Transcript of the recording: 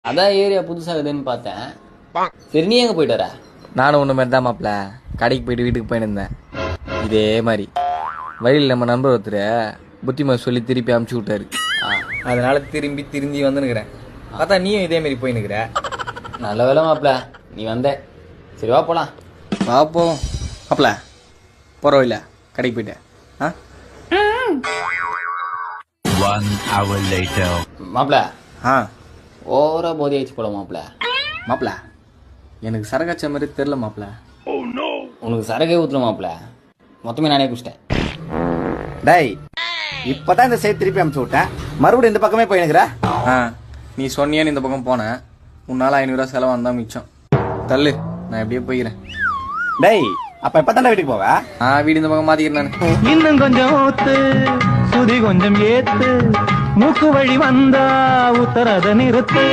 அதான் ஏரியா புதுசாகுதுன்னு பார்த்தேன். சரி, நீ எங்க போயிட்டு வர? நானும் ஒன்று மாதிரி தான் மாப்பிள்ள, கடைக்கு போயிட்டு வீட்டுக்கு போயிட்டு இருந்தேன். இதே மாதிரி வழியில் நம்ம நண்பர் ஒருத்தர் புத்திமதி சொல்லி திருப்பி அமுச்சு விட்டாரு. அதனால திரும்பி வந்துனுக்கிறேன். பார்த்தா நீயும் இதே மாதிரி போயின்னுக்கிற. நல்ல வேலை மாப்பிள்ள, நீ வந்த. சரி, வா போலாம். வா போவோம் மாப்பிள்ள. போகிறோம் இல்லை கடைக்கு போயிட்டேன். மாப்பிள்ள, ஆ ஓவரா போதை ஆயிடுச்சு போல மாப்பிள்ள. மாப்பிள்ள, எனக்கு சரகாச்ச மாதிரி தெரில மாப்பிள்ள. உனக்கு சரகே ஊத்துற மாப்பிள்ள, மொத்தமே நானே குடிச்சிட்டேன். டேய், இப்பதான் இந்த சைடு திருப்பி அமுச்சு விட்டேன், மறுபடியும் இந்த பக்கமே போயினுக்கிற. நீ சொன்னியன்னு இந்த பக்கம் போனேன். முன்னால 500 செலவு வந்தா மிச்சம். தள்ளு, நான் எப்படியே போயிக்கிறேன். டேய், அப்ப எப்பதான் வீட்டுக்கு போவ? வீடு இந்த பக்கம் மாத்திக்கிறேன் நான். இன்னும் கொஞ்சம் ஊத்து, சுதி கொஞ்சம் ஏத்து, மூக்கு வழி வந்தா உத்தரத நிறுத்து.